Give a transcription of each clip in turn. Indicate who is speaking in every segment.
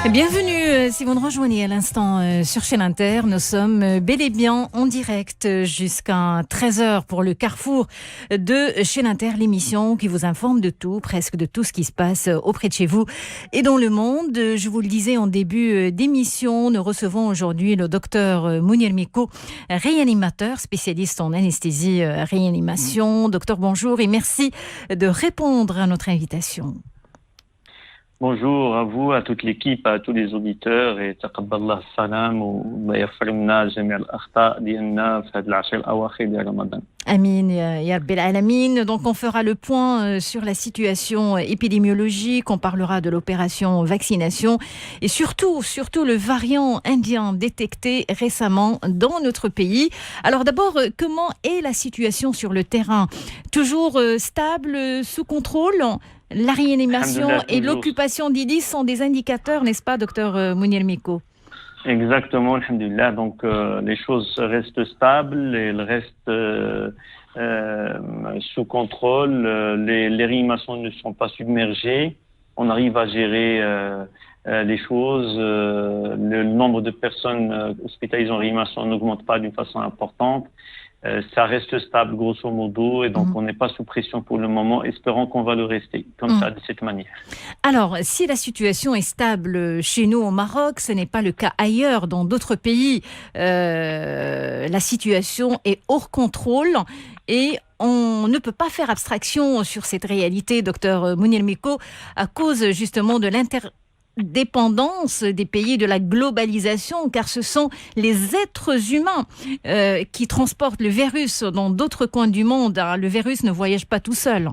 Speaker 1: Bienvenue, si vous nous rejoignez à l'instant sur Chaîne Inter, nous sommes bel et bien en direct jusqu'à 13h pour le Carrefour de Chaîne Inter, l'émission qui vous informe de tout, presque de tout ce qui se passe auprès de chez vous et dans le monde. Je vous le disais en début d'émission, nous recevons aujourd'hui le docteur Mounir Miko, réanimateur, spécialiste en anesthésie réanimation. Docteur, bonjour et merci de répondre à notre invitation.
Speaker 2: Bonjour à vous, à toute l'équipe, à tous les auditeurs et taqabbalallah salam wa yaghfir lana jami' al-akhta' dialna fi hada al-'ashr al-awakhir de Ramadan.
Speaker 1: Amin, ya Rabbil Alamin. Donc on fera le point sur la situation épidémiologique, on parlera de l'opération vaccination et surtout le variant indien détecté récemment dans notre pays. Alors d'abord, comment est la situation sur le terrain? Toujours stable, sous contrôle? La réanimation et l'occupation d'IDIS sont des indicateurs, n'est-ce pas, docteur Mounir Miko?
Speaker 2: Exactement, alhamdulillah. Donc les choses restent stables, elles restent sous contrôle, les réanimations ne sont pas submergées, on arrive à gérer les choses, le nombre de personnes hospitalisées en réanimation n'augmente pas d'une façon importante. Ça reste stable grosso modo et donc on n'est pas sous pression pour le moment. Espérons qu'on va le rester comme ça, de cette manière.
Speaker 1: Alors, si la situation est stable chez nous au Maroc, ce n'est pas le cas ailleurs, dans d'autres pays. La situation est hors contrôle et on ne peut pas faire abstraction sur cette réalité, docteur Mounir Miko, à cause justement de dépendance des pays, de la globalisation, car ce sont les êtres humains qui transportent le virus dans d'autres coins du monde. Le virus ne voyage pas tout seul.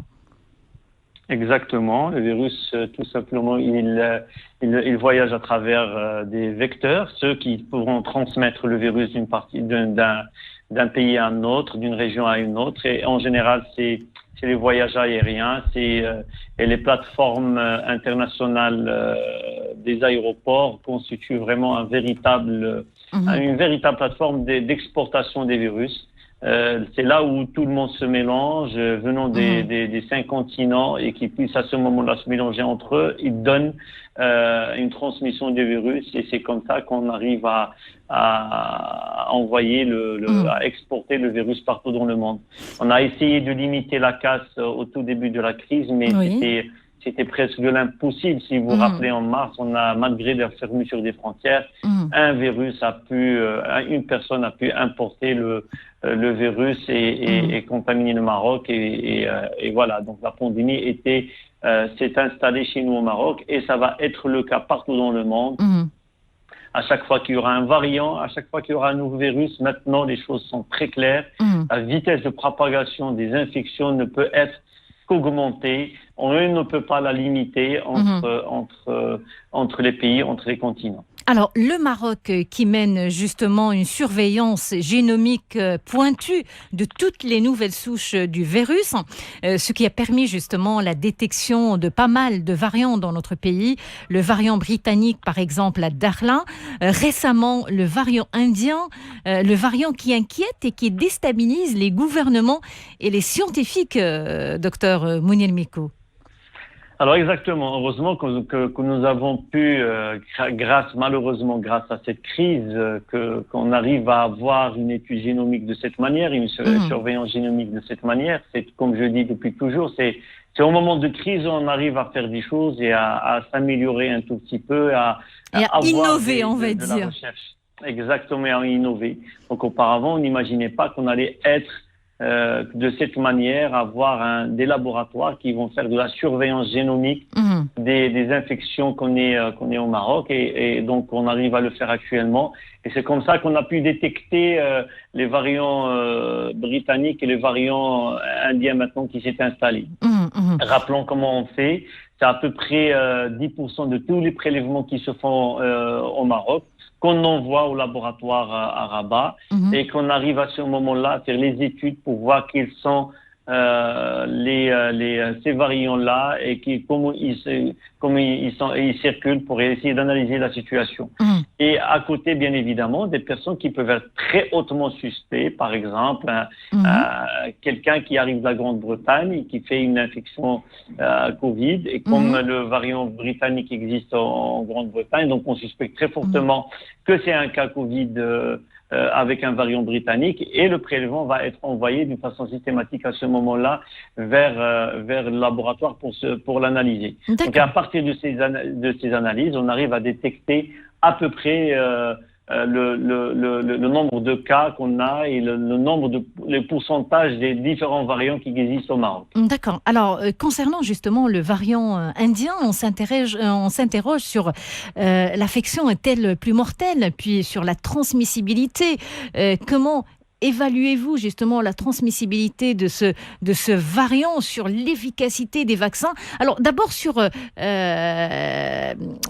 Speaker 2: Exactement. Le virus, tout simplement, il voyage à travers des vecteurs, ceux qui pourront transmettre le virus d'un pays à un autre, d'une région à une autre. Et en général, c'est les voyages aériens, et les plateformes internationales des aéroports constituent vraiment une véritable plateforme d'exportation des virus. C'est là où tout le monde se mélange, venant des 5 continents et qui puissent à ce moment-là se mélanger entre eux. Ils donnent une transmission du virus et c'est comme ça qu'on arrive à envoyer à exporter le virus partout dans le monde. On a essayé de limiter la casse au tout début de la crise, mais c'était presque de l'impossible. Si vous vous rappelez, en mars, malgré la fermeture des frontières, une personne a pu importer le virus et contaminer le Maroc. Et voilà, donc la pandémie s'est installée chez nous au Maroc et ça va être le cas partout dans le monde. À chaque fois qu'il y aura un variant, à chaque fois qu'il y aura un nouveau virus, maintenant les choses sont très claires. La vitesse de propagation des infections ne peut être qu'augmentée. On ne peut pas la limiter entre les pays, entre les continents.
Speaker 1: Alors, le Maroc qui mène justement une surveillance génomique pointue de toutes les nouvelles souches du virus, ce qui a permis justement la détection de pas mal de variants dans notre pays. Le variant britannique, par exemple, à Darla. Récemment, le variant indien, le variant qui inquiète et qui déstabilise les gouvernements et les scientifiques, docteur Mounir Miko.
Speaker 2: Alors exactement, heureusement que nous avons pu, malheureusement grâce à cette crise, qu'on arrive à avoir une étude génomique de cette manière, une surveillance génomique de cette manière. C'est comme je dis depuis toujours, c'est au moment de crise où on arrive à faire des choses et à s'améliorer un tout petit peu, à
Speaker 1: innover, on va dire.
Speaker 2: La recherche. Exactement, à innover. Donc auparavant, on n'imaginait pas qu'on allait être de cette manière, avoir des laboratoires qui vont faire de la surveillance génomique des infections qu'on est au Maroc et donc on arrive à le faire actuellement et c'est comme ça qu'on a pu détecter les variants britanniques et les variants indiens maintenant qui s'est installés. Rappelons comment on fait, c'est à peu près 10% de tous les prélèvements qui se font au Maroc qu'on envoie au laboratoire à Rabat et qu'on arrive à ce moment-là à faire les études pour voir quels sont ces variants-là et comment ils circulent pour essayer d'analyser la situation. Et à côté, bien évidemment, des personnes qui peuvent être très hautement suspectes, par exemple, quelqu'un qui arrive de la Grande-Bretagne et qui fait une infection Covid, et comme le variant britannique existe en Grande-Bretagne, donc on suspecte très fortement que c'est un cas Covid avec un variant britannique, et le prélèvement va être envoyé d'une façon systématique à ce moment-là vers le laboratoire pour l'analyser. Donc à partir de ces analyses, on arrive à détecter à peu près le nombre de cas qu'on a et le pourcentage des différents variants qui existent au Maroc.
Speaker 1: D'accord. Alors, concernant justement le variant indien, on s'interroge sur l'affection est-elle plus mortelle, puis sur la transmissibilité. Comment évaluez-vous justement la transmissibilité de ce variant, sur l'efficacité des vaccins? Alors d'abord sur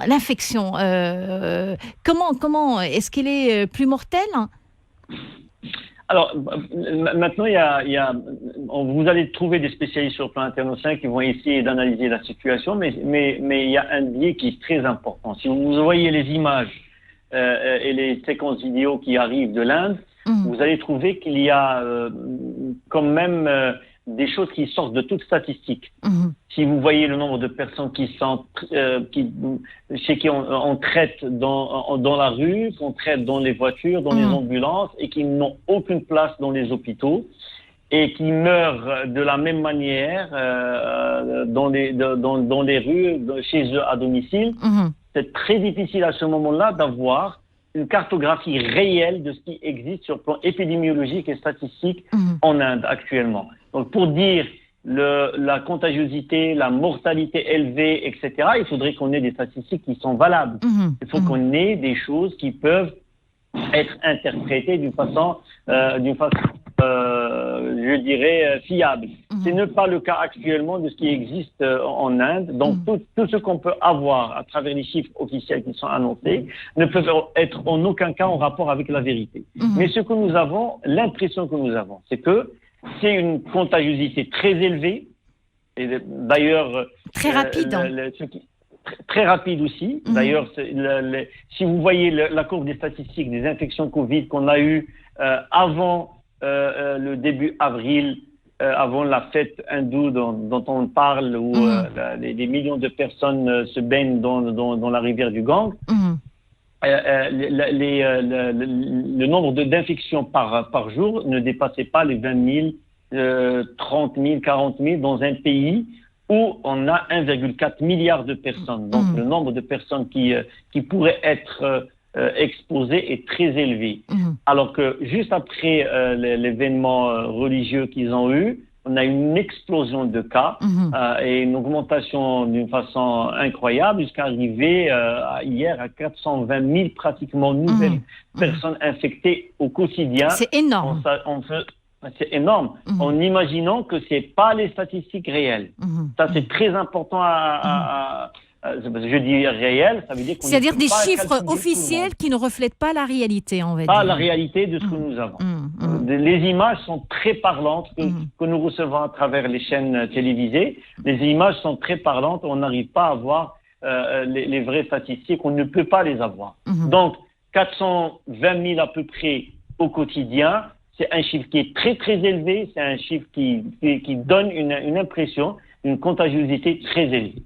Speaker 1: l'infection, comment est-ce qu'elle est plus mortelle?
Speaker 2: Alors maintenant, vous allez trouver des spécialistes sur le plan international qui vont essayer d'analyser la situation, mais il y a un biais qui est très important. Si vous voyez les images et les séquences vidéo qui arrivent de l'Inde, vous allez trouver qu'il y a quand même des choses qui sortent de toute statistique. Si vous voyez le nombre de personnes chez qui on traite dans la rue, qu'on traite dans les voitures, dans les ambulances, et qui n'ont aucune place dans les hôpitaux, et qui meurent de la même manière dans les rues, chez eux à domicile, c'est très difficile à ce moment-là d'avoir une cartographie réelle de ce qui existe sur le plan épidémiologique et statistique en Inde actuellement. Donc pour dire la contagiosité, la mortalité élevée, etc., il faudrait qu'on ait des statistiques qui sont valables. Il faut qu'on ait des choses qui peuvent être interprétées d'une façon je dirais, fiable. Ce n'est pas le cas actuellement de ce qui existe en Inde. Donc, tout ce qu'on peut avoir à travers les chiffres officiels qui sont annoncés ne peuvent être en aucun cas en rapport avec la vérité. Mais ce que nous avons, l'impression que nous avons, c'est que c'est une contagiosité très élevée, et d'ailleurs...
Speaker 1: Très rapide.
Speaker 2: Très rapide aussi. D'ailleurs, si vous voyez la courbe des statistiques des infections Covid qu'on a eues avant le début avril, avant la fête hindoue dont on parle, où des millions de personnes se baignent dans la rivière du Gange, le nombre d'infections par jour ne dépassait pas les 20 000, 30 000, 40 000 dans un pays où on a 1,4 milliard de personnes. Donc le nombre de personnes qui pourraient être exposées est très élevé. Alors que juste après l'événement religieux qu'ils ont eu, on a une explosion de cas et une augmentation d'une façon incroyable jusqu'à arriver hier à 420 000 pratiquement nouvelles personnes infectées au quotidien.
Speaker 1: C'est énorme.
Speaker 2: C'est énorme, en imaginant que c'est pas les statistiques réelles. Ça, c'est très important je dis réel, ça veut dire qu'on
Speaker 1: c'est-à-dire des chiffres officiels qui ne reflètent pas la réalité, on va dire.
Speaker 2: Pas la réalité de ce que nous avons. Les images sont très parlantes que nous recevons à travers les chaînes télévisées. Les images sont très parlantes, on n'arrive pas à voir les vraies statistiques, on ne peut pas les avoir. Donc, 420 000 à peu près au quotidien, c'est un chiffre qui est très très élevé, c'est un chiffre qui donne une impression d'une contagiosité très élevée.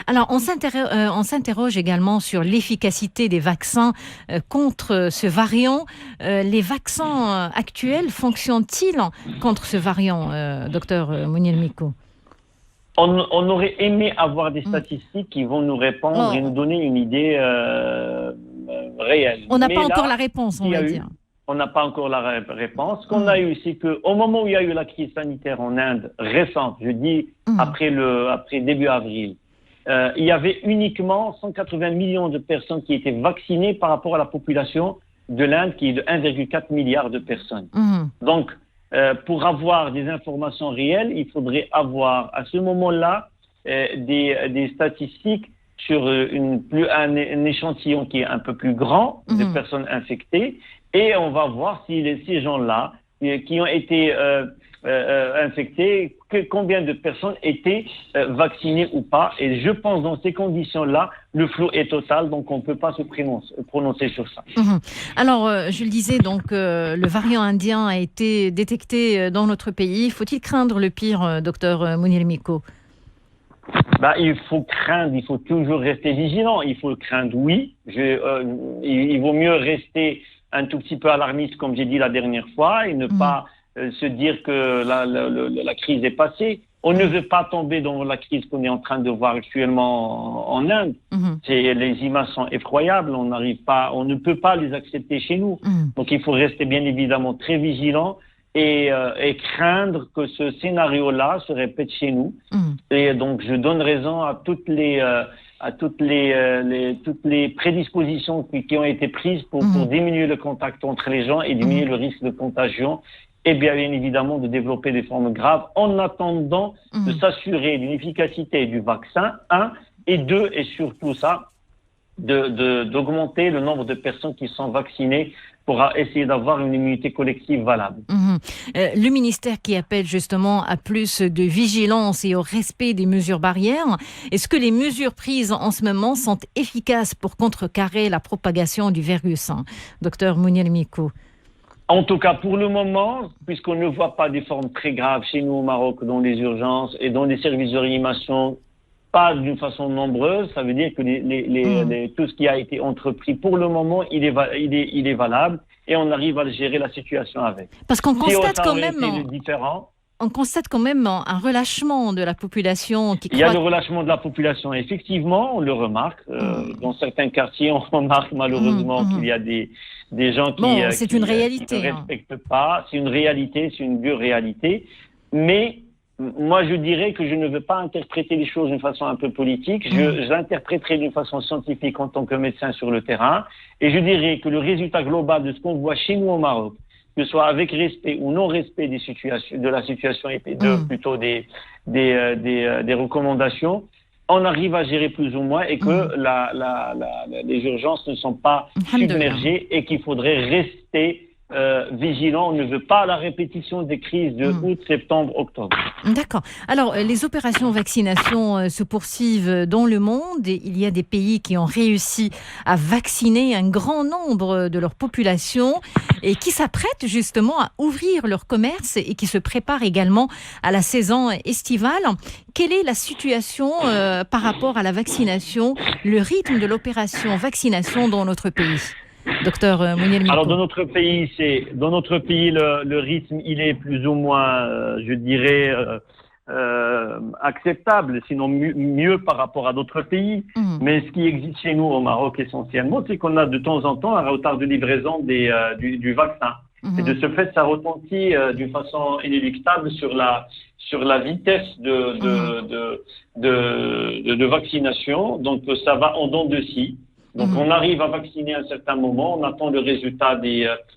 Speaker 1: Alors, on s'interroge également sur l'efficacité des vaccins contre ce variant. Les vaccins actuels fonctionnent-ils contre ce variant, docteur Mounir Miko?
Speaker 2: On aurait aimé avoir des statistiques qui vont nous répondre et nous donner une idée réelle.
Speaker 1: On n'a pas encore la réponse, on va dire.
Speaker 2: On n'a pas encore la réponse. Ce qu'on a eu, c'est qu'au moment où il y a eu la crise sanitaire en Inde récente, je dis après début avril, il y avait uniquement 180 millions de personnes qui étaient vaccinées par rapport à la population de l'Inde, qui est de 1,4 milliard de personnes. Donc, pour avoir des informations réelles, il faudrait avoir à ce moment-là des statistiques sur un échantillon qui est un peu plus grand de personnes infectées. Et on va voir si ces gens-là, qui ont été infectés, combien de personnes étaient vaccinées ou pas. Et je pense dans ces conditions-là, le flou est total, donc on ne peut pas se prononcer sur ça.
Speaker 1: Alors, je le disais, donc le variant indien a été détecté dans notre pays. Faut-il craindre le pire, docteur Mounir Miko?
Speaker 2: Il faut craindre, il faut toujours rester vigilant. Il faut craindre, oui. Il vaut mieux rester un tout petit peu alarmiste, comme j'ai dit la dernière fois, et ne pas se dire que la crise est passée. On ne veut pas tomber dans la crise qu'on est en train de voir actuellement en Inde. Les images sont effroyables, on ne peut pas les accepter chez nous. Donc il faut rester bien évidemment très vigilant et craindre que ce scénario-là se répète chez nous. Et donc je donne raison à toutes les prédispositions qui ont été prises pour diminuer le contact entre les gens et diminuer le risque de contagion. Et bien évidemment de développer des formes graves en attendant de s'assurer d'une efficacité du vaccin, 1, et 2, et surtout ça, d'augmenter le nombre de personnes qui sont vaccinées pour essayer d'avoir une immunité collective valable.
Speaker 1: Le ministère qui appelle justement à plus de vigilance et au respect des mesures barrières, est-ce que les mesures prises en ce moment sont efficaces pour contrecarrer la propagation du virus, docteur Mounir Miko?
Speaker 2: En tout cas, pour le moment, puisqu'on ne voit pas des formes très graves chez nous au Maroc dans les urgences et dans les services de réanimation, pas d'une façon nombreuse, ça veut dire que tout ce qui a été entrepris pour le moment, il est valable et on arrive à gérer la situation avec.
Speaker 1: Parce qu'on constate quand même...
Speaker 2: différent.
Speaker 1: On constate quand même un relâchement de la population qui croît.
Speaker 2: Il y a le relâchement de la population, effectivement, on le remarque. Dans certains quartiers, on remarque malheureusement qu'il y a des gens qui ne respectent pas. C'est une réalité, c'est une dure réalité. Mais moi, je dirais que je ne veux pas interpréter les choses d'une façon un peu politique. Je l'interpréterai d'une façon scientifique en tant que médecin sur le terrain. Et je dirais que le résultat global de ce qu'on voit chez nous au Maroc, que ce soit avec respect ou non respect de la situation et plutôt des recommandations, on arrive à gérer plus ou moins et que les urgences ne sont pas submergées et qu'il faudrait rester vigilant. On ne veut pas la répétition des crises de août, septembre, octobre.
Speaker 1: D'accord. Alors, les opérations vaccination se poursuivent dans le monde. Et il y a des pays qui ont réussi à vacciner un grand nombre de leur population et qui s'apprêtent justement à ouvrir leur commerce et qui se préparent également à la saison estivale. Quelle est la situation par rapport à la vaccination, le rythme de l'opération vaccination dans notre pays ? Docteur Mounir Miko.
Speaker 2: Alors dans notre pays, le rythme il est plus ou moins, je dirais, acceptable, sinon mieux par rapport à d'autres pays. Mais ce qui existe chez nous au Maroc essentiellement, c'est qu'on a de temps en temps un retard de livraison du vaccin. Et de ce fait, ça retentit d'une façon inéluctable sur la vitesse de vaccination. Donc ça va en dents de scie. Donc on arrive à vacciner à un certain moment, on attend le résultat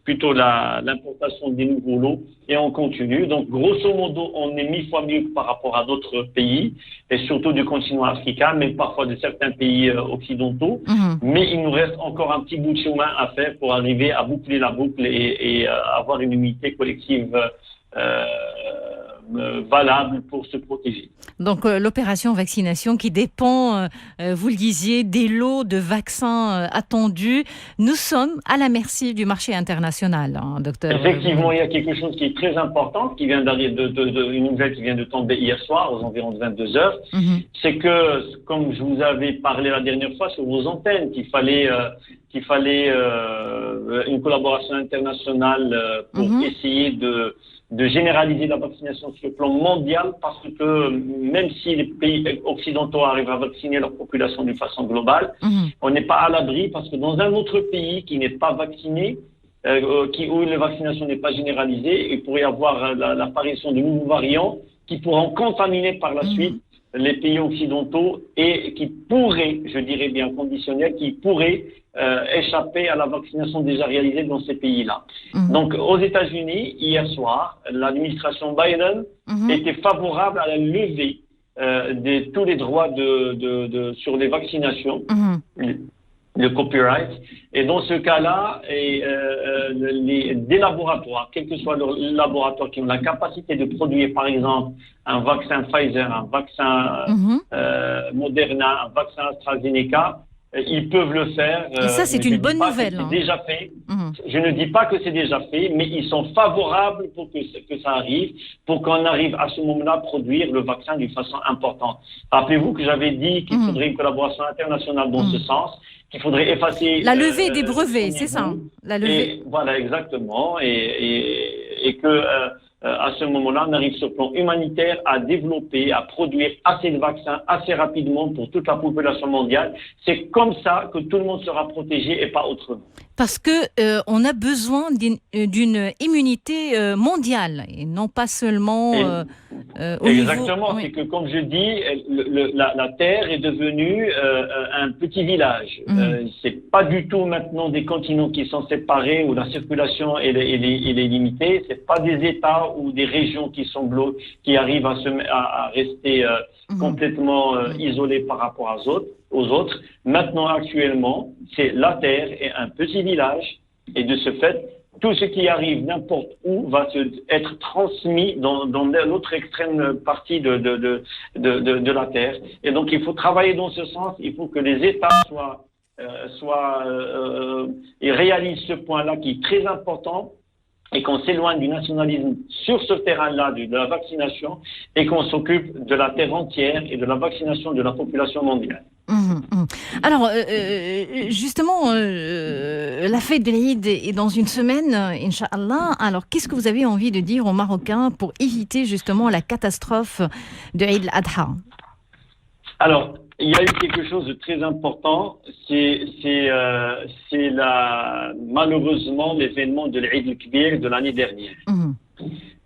Speaker 2: plutôt l'importation des nouveaux lots et on continue. Donc grosso modo, on est 1000 fois mieux que par rapport à d'autres pays et surtout du continent africain, mais parfois de certains pays occidentaux. Mais il nous reste encore un petit bout de chemin à faire pour arriver à boucler la boucle et avoir une immunité collective valable pour se protéger.
Speaker 1: Donc l'opération vaccination qui dépend, vous le disiez, des lots de vaccins attendus. Nous sommes à la merci du marché international, docteur.
Speaker 2: Effectivement, il y a quelque chose qui est très important, qui vient d'arriver, une nouvelle qui vient de tomber hier soir aux environs de 22 heures. C'est que, comme je vous avais parlé la dernière fois sur vos antennes, qu'il fallait une collaboration internationale pour essayer de généraliser la vaccination sur le plan mondial, parce que même si les pays occidentaux arrivent à vacciner leur population d'une façon globale, on n'est pas à l'abri, parce que dans un autre pays qui n'est pas vacciné, où la vaccination n'est pas généralisée, il pourrait y avoir l'apparition de nouveaux variants qui pourront contaminer par la suite les pays occidentaux et qui pourraient, je dirais bien conditionnel, qui pourraient échapper à la vaccination déjà réalisée dans ces pays-là. Donc, aux États-Unis, hier soir, l'administration Biden était favorable à la levée de tous les droits sur les vaccinations, le copyright, Et dans ce cas-là, des laboratoires, quel que soit le laboratoire, qui ont la capacité de produire, par exemple, un vaccin Pfizer, un vaccin Moderna, un vaccin AstraZeneca, ils peuvent le faire.
Speaker 1: Et ça, c'est une bonne nouvelle.
Speaker 2: C'est déjà fait. Je ne dis pas que c'est déjà fait, mais ils sont favorables pour que ça arrive, pour qu'on arrive à ce moment-là à produire le vaccin d'une façon importante. Rappelez-vous que j'avais dit qu'il faudrait une collaboration internationale dans ce sens, qu'il faudrait effacer...
Speaker 1: La levée des brevets, c'est ça. La levée.
Speaker 2: Voilà, exactement. Et que... à ce moment-là, on arrive sur le plan humanitaire à développer, à produire assez de vaccins assez rapidement pour toute la population mondiale. C'est comme ça que tout le monde sera protégé et pas autrement.
Speaker 1: Parce que on a besoin d'une immunité mondiale et non pas seulement au
Speaker 2: exactement,
Speaker 1: niveau...
Speaker 2: c'est que comme je dis, la Terre est devenue un petit village. C'est pas du tout maintenant des continents qui sont séparés où la circulation elle est limitée. C'est pas des États ou des régions qui sont qui arrivent à rester complètement isolés par rapport aux autres. Maintenant, actuellement, c'est la Terre est un petit village et de ce fait, tout ce qui arrive n'importe où va être transmis dans l'autre extrême partie de la Terre. Et donc, il faut travailler dans ce sens. Il faut que les États et réalisent ce point-là qui est très important et qu'on s'éloigne du nationalisme sur ce terrain-là de la vaccination et qu'on s'occupe de la terre entière et de la vaccination de la population mondiale.
Speaker 1: Alors, justement, la fête de l'Eid est dans une semaine, Inch'Allah. Alors, qu'est-ce que vous avez envie de dire aux Marocains pour éviter justement la catastrophe de Eid al-Adha?
Speaker 2: Alors, il y a eu quelque chose de très important, c'est malheureusement l'événement de l'Eid al-Kbir de l'année dernière.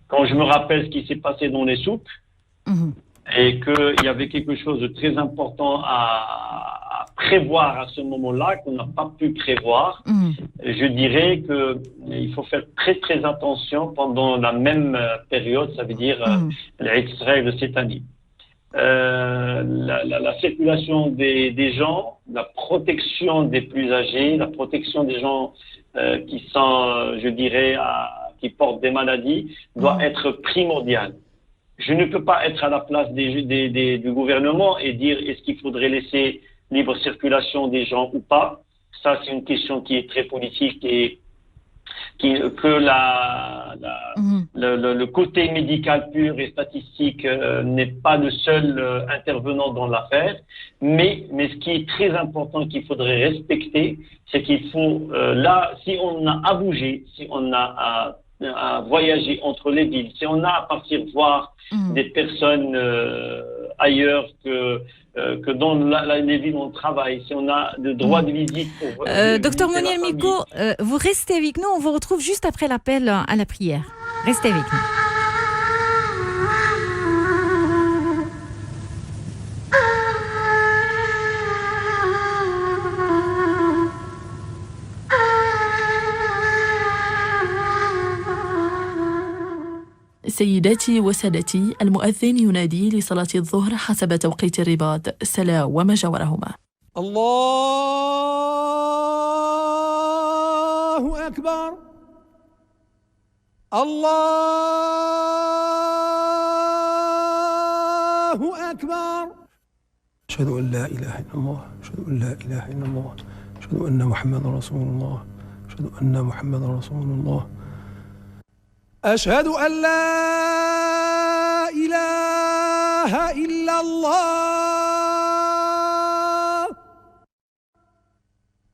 Speaker 2: Quand je me rappelle ce qui s'est passé dans les souks, et qu'il y avait quelque chose de très important à prévoir à ce moment-là, qu'on n'a pas pu prévoir, je dirais qu'il faut faire très très attention pendant la même période, ça veut dire l'Eid Israël de cette année. La circulation des gens, la protection des plus âgés, la protection des gens qui sont, je dirais, qui portent des maladies, doit être primordiale. Je ne peux pas être à la place du gouvernement et dire est-ce qu'il faudrait laisser libre circulation des gens ou pas. Ça, c'est une question qui est très politique et que le côté médical pur et statistique n'est pas le seul intervenant dans l'affaire. Mais ce qui est très important qu'il faudrait respecter, c'est qu'il faut, là, si on a à bouger, si on a à voyager entre les villes, si on a à partir voir des personnes ailleurs que dans les villes où on travaille, si on a le droit de visite pour...
Speaker 1: Docteur Mounir Miko, vous restez avec nous, on vous retrouve juste après l'appel à la prière. Restez avec nous.
Speaker 3: سيداتي وسادتي، المؤذن ينادي لصلاة الظهر حسب توقيت الرباط سلا وما جاورهما.
Speaker 4: الله أكبر الله أكبر. أشهد أن لا إله إلا الله، أشهد أن لا إله إلا الله، أشهد أن محمدا رسول الله، أشهد أن محمدا رسول الله، أشهد أن لا إله إلا الله،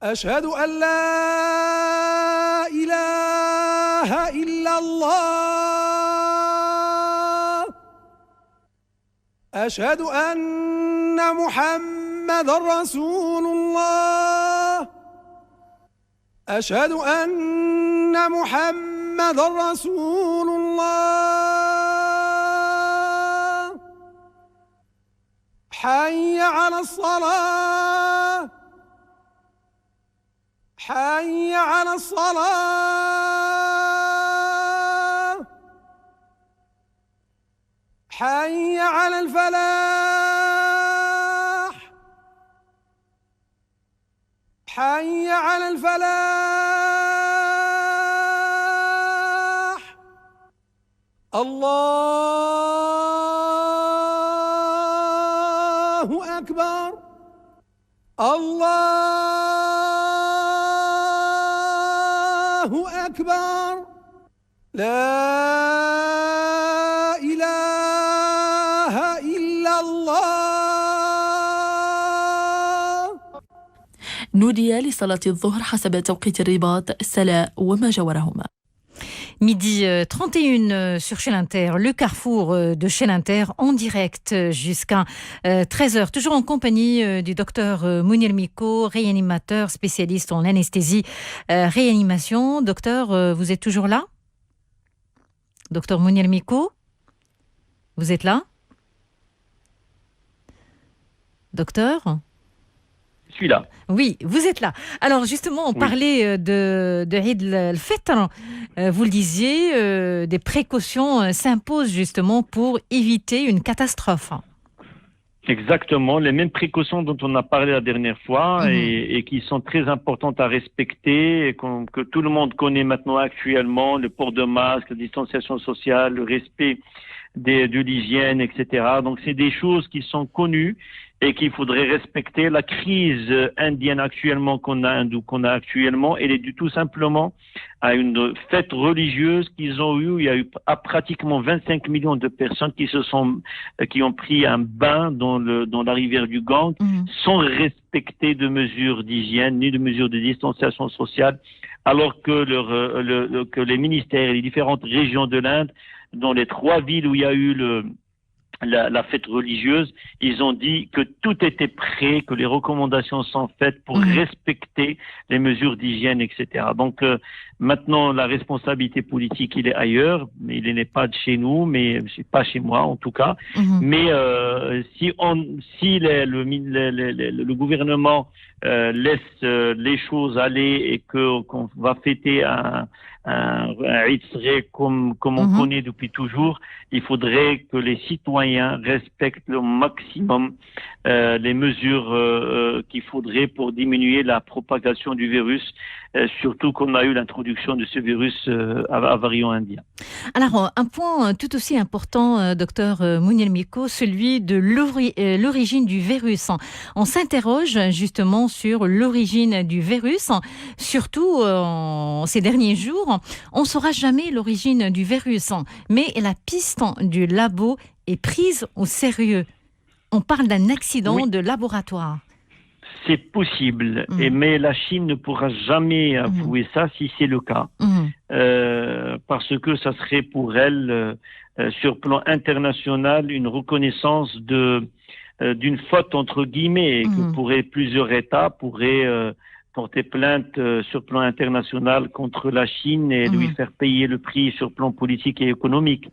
Speaker 4: أشهد أن لا إله إلا الله، أشهد أن محمدا رسول الله، أشهد أن محمد رسول الله. حي على الصلاة، حي على الصلاة، حي على الفلاح، حي على الفلاح الله أكبر الله أكبر لا إله إلا الله.
Speaker 3: نودي لصلاة الظهر حسب توقيت الرباط سلا وما جاورهما.
Speaker 1: Midi 31 sur Chaîne Inter, le carrefour de Chaîne Inter en direct jusqu'à 13h. Toujours en compagnie du docteur Mounir Miko, réanimateur spécialiste en anesthésie réanimation. Docteur, vous êtes toujours là? Docteur Mounir Miko, vous êtes là? Docteur?
Speaker 2: Je suis là.
Speaker 1: Oui, vous êtes là. Alors justement, on parlait de Eid al-Fitr. Vous le disiez, des précautions s'imposent justement pour éviter une catastrophe.
Speaker 2: Exactement, les mêmes précautions dont on a parlé la dernière fois et qui sont très importantes à respecter et que tout le monde connaît maintenant actuellement, le port de masque, la distanciation sociale, le respect de l'hygiène, etc. Donc c'est des choses qui sont connues et qu'il faudrait respecter. La crise indienne actuellement qu'on a actuellement, elle est due tout simplement à une fête religieuse qu'ils ont eue. Il y a eu pratiquement 25 millions de personnes qui ont pris un bain dans la rivière du Gange sans respecter de mesures d'hygiène ni de mesures de distanciation sociale, alors que que les ministères et les différentes régions de l'Inde, dans les 3 villes où il y a eu la fête religieuse, ils ont dit que tout était prêt, que les recommandations sont faites pour respecter les mesures d'hygiène, etc. Donc maintenant, la responsabilité politique, il est ailleurs, mais il n'est pas de chez nous, mais c'est pas chez moi en tout cas. Mais si le gouvernement laisse les choses aller et qu'on va fêter un Eid comme on connaît depuis toujours, il faudrait que les citoyens respectent au maximum les mesures qu'il faudrait pour diminuer la propagation du virus, surtout qu'on a eu l'introduction de ce virus à variant indien.
Speaker 1: Alors, un point tout aussi important, docteur Mounir Miko, celui de l'origine du virus. On s'interroge justement sur l'origine du virus, surtout ces derniers jours. On ne saura jamais l'origine du virus, mais la piste du labo est prise au sérieux. On parle d'un accident de laboratoire.
Speaker 2: C'est possible, mais la Chine ne pourra jamais avouer ça si c'est le cas, parce que ça serait pour elle, sur plan international, une reconnaissance d'une faute entre guillemets, que plusieurs États pourraient porter plainte sur plan international contre la Chine et lui faire payer le prix sur plan politique et économique.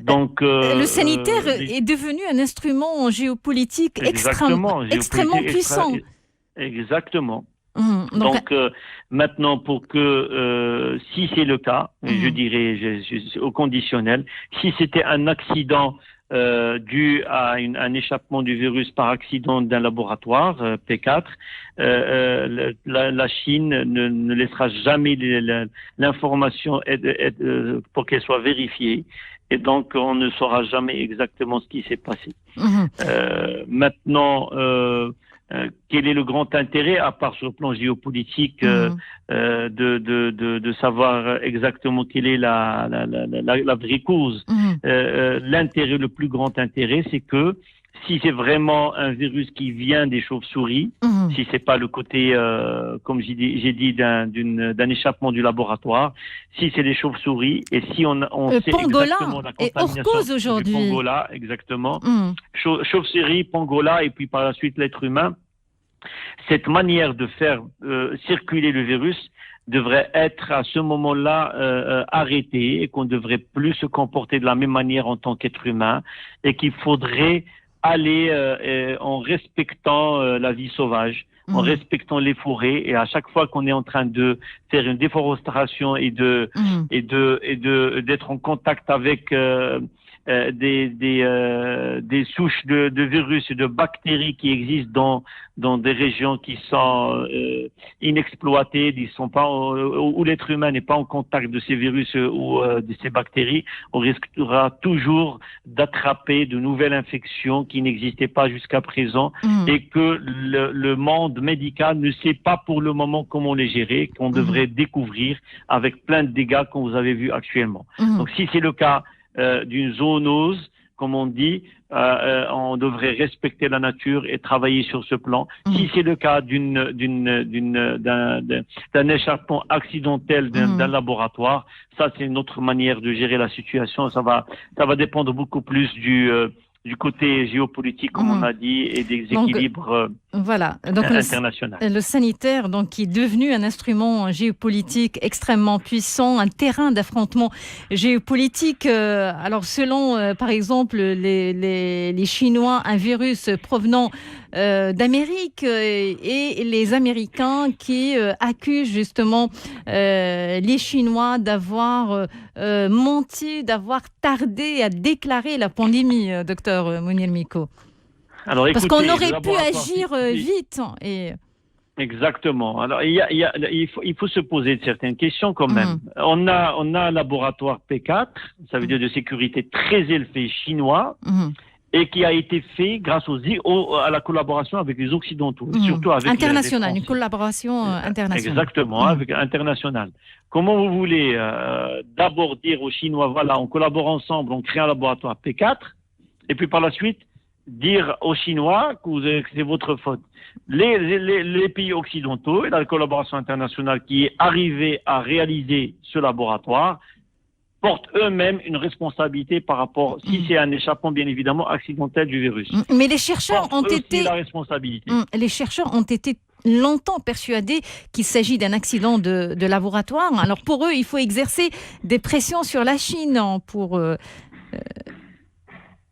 Speaker 2: Donc,
Speaker 1: le sanitaire est devenu un instrument géopolitique extrêmement puissant.
Speaker 2: Exactement. Donc maintenant, pour que si c'est le cas, je dirais au conditionnel, si c'était un accident dû à un échappement du virus par accident d'un laboratoire P4, la Chine ne laissera jamais l'information pour qu'elle soit vérifiée. Et donc, on ne saura jamais exactement ce qui s'est passé. Maintenant, quel est le grand intérêt, à part sur le plan géopolitique, de savoir exactement quelle est la vraie cause. L'intérêt, le plus grand intérêt, c'est que si c'est vraiment un virus qui vient des chauves-souris, si c'est pas le côté, comme j'ai dit, d'un échappement du laboratoire, si c'est des chauves-souris, et si on sait exactement la contamination du Pangola, exactement, chauve-souris, Pangola, et puis par la suite l'être humain, cette manière de faire circuler le virus devrait être à ce moment-là arrêtée, et qu'on ne devrait plus se comporter de la même manière en tant qu'être humain, et qu'il faudrait aller en respectant la vie sauvage, en respectant les forêts, et à chaque fois qu'on est en train de faire une déforestation et d'être en contact avec des souches de virus et de bactéries qui existent dans des régions qui sont inexploitées, où l'être humain n'est pas en contact de ces virus ou de ces bactéries, on risquera toujours d'attraper de nouvelles infections qui n'existaient pas jusqu'à présent et que le monde médical ne sait pas pour le moment comment les gérer, qu'on devrait découvrir avec plein de dégâts comme vous avez vu actuellement. Donc si c'est le cas d'une zoonose, comme on dit, on devrait respecter la nature et travailler sur ce plan. Si c'est le cas d'un échappement accidentel d'un laboratoire, ça c'est une autre manière de gérer la situation. Ça va dépendre beaucoup plus du côté géopolitique, comme on a dit, et des équilibres internationaux.
Speaker 1: Le sanitaire, donc, qui est devenu un instrument géopolitique extrêmement puissant, un terrain d'affrontement géopolitique. Alors, selon, par exemple, les Chinois, un virus provenant d'Amérique et les Américains qui accusent justement les Chinois d'avoir menti, d'avoir tardé à déclarer la pandémie, docteur Mounir Miko.
Speaker 2: Alors, écoutez,
Speaker 1: parce qu'on aurait pu agir vite.
Speaker 2: Exactement. Alors, il faut se poser certaines questions quand même. On a un laboratoire P4, ça veut dire de sécurité très élevé chinois, et qui a été fait grâce à la collaboration avec les Occidentaux, surtout avec
Speaker 1: internationale, une collaboration internationale.
Speaker 2: Exactement, avec internationale. Comment vous voulez d'abord dire aux Chinois, voilà, on collabore ensemble, on crée un laboratoire P4, et puis par la suite dire aux Chinois que c'est votre faute. Les pays occidentaux et la collaboration internationale qui est arrivée à réaliser ce laboratoire portent eux-mêmes une responsabilité par rapport, si c'est un échappement bien évidemment accidentel du virus.
Speaker 1: Mais les chercheurs ont été
Speaker 2: la responsabilité.
Speaker 1: Les chercheurs ont été longtemps persuadés qu'il s'agit d'un accident de laboratoire. Alors pour eux, il faut exercer des pressions sur la Chine pour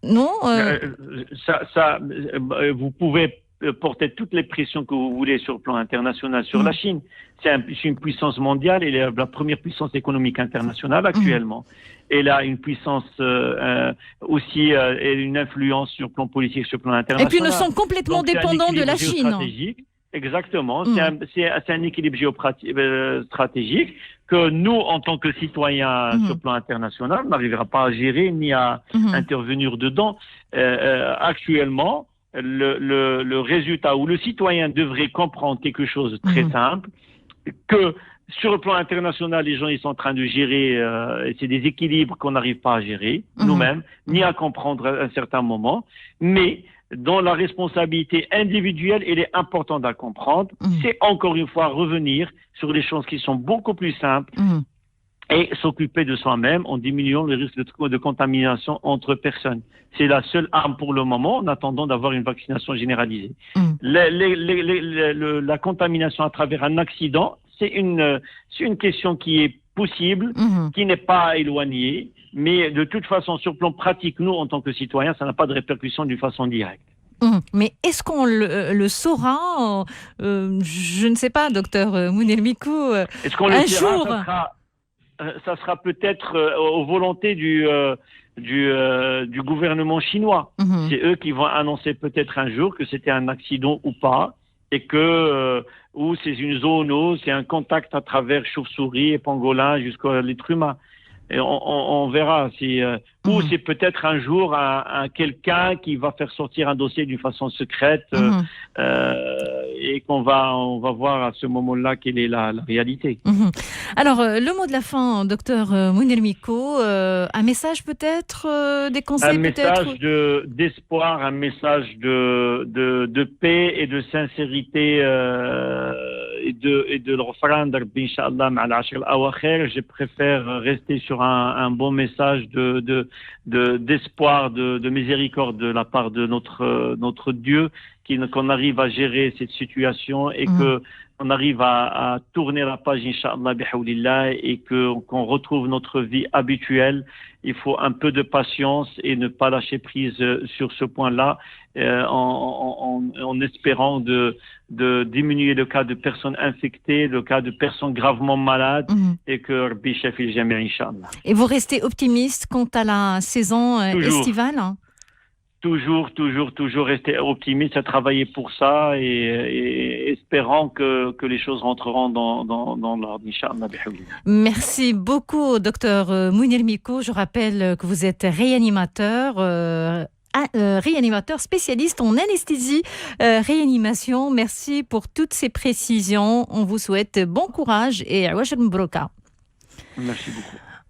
Speaker 1: non.
Speaker 2: Vous pouvez porter toutes les pressions que vous voulez sur le plan international sur la Chine. C'est une puissance mondiale, elle est la première puissance économique internationale actuellement. Elle a une puissance aussi et une influence sur le plan politique, sur le plan international.
Speaker 1: Et puis nous sommes complètement dépendants de la Chine.
Speaker 2: Exactement, c'est un équilibre stratégique que nous, en tant que citoyens sur le plan international, n'arrivera pas à gérer ni à intervenir dedans. Actuellement, le résultat où le citoyen devrait comprendre quelque chose de très simple, que sur le plan international, les gens ils sont en train de gérer, c'est des équilibres qu'on n'arrive pas à gérer nous-mêmes, ni à comprendre à un certain moment, mais dans la responsabilité individuelle, il est important à comprendre. C'est encore une fois revenir sur les choses qui sont beaucoup plus simples et s'occuper de soi-même en diminuant le risque de contamination entre personnes. C'est la seule arme pour le moment en attendant d'avoir une vaccination généralisée. La contamination à travers un accident, c'est une question qui est possible, qui n'est pas éloignée, mais de toute façon, sur le plan pratique, nous, en tant que citoyens, ça n'a pas de répercussion d'une façon directe.
Speaker 1: Mais est-ce qu'on le saura je ne sais pas, docteur Mounir Miko,
Speaker 2: est-ce qu'on le saura? Ça sera peut-être aux volontés du gouvernement chinois. C'est eux qui vont annoncer peut-être un jour que c'était un accident ou pas, et que ou c'est une zoonose, c'est un contact à travers chauve-souris et pangolin jusqu'à l'être humain. Et on verra ou c'est peut-être un jour quelqu'un qui va faire sortir un dossier d'une façon secrète et on va voir à ce moment-là quelle est la réalité.
Speaker 1: Alors le mot de la fin, docteur Mounir Miko, un message peut-être, des conseils peut-être.
Speaker 2: Un message d'espoir, un message de paix et de sincérité et de l'offrande d'inch'Allah ma'al ashir al-awakhir. Je préfère rester sur un bon message d'espoir, de miséricorde de la part de notre Dieu, qu'on arrive à gérer cette situation et que on arrive à tourner la page, Inch'Allah, bihawlillah, et qu'on retrouve notre vie habituelle. Il faut un peu de patience et ne pas lâcher prise sur ce point-là, en espérant de diminuer le cas de personnes infectées, le cas de personnes gravement malades, et que Rabbi Shafi Jami', Inch'Allah.
Speaker 1: Et vous restez optimiste quant à la saison estivale?
Speaker 2: Toujours rester optimiste, à travailler pour ça et espérant que les choses rentreront dans l'ordre, Inch'Allah.
Speaker 1: Merci beaucoup, docteur Mounir Miko. Je rappelle que vous êtes réanimateur spécialiste en anesthésie réanimation. Merci pour toutes ces précisions. On vous souhaite bon courage et Awaj al-Mbrouka.
Speaker 2: Merci beaucoup.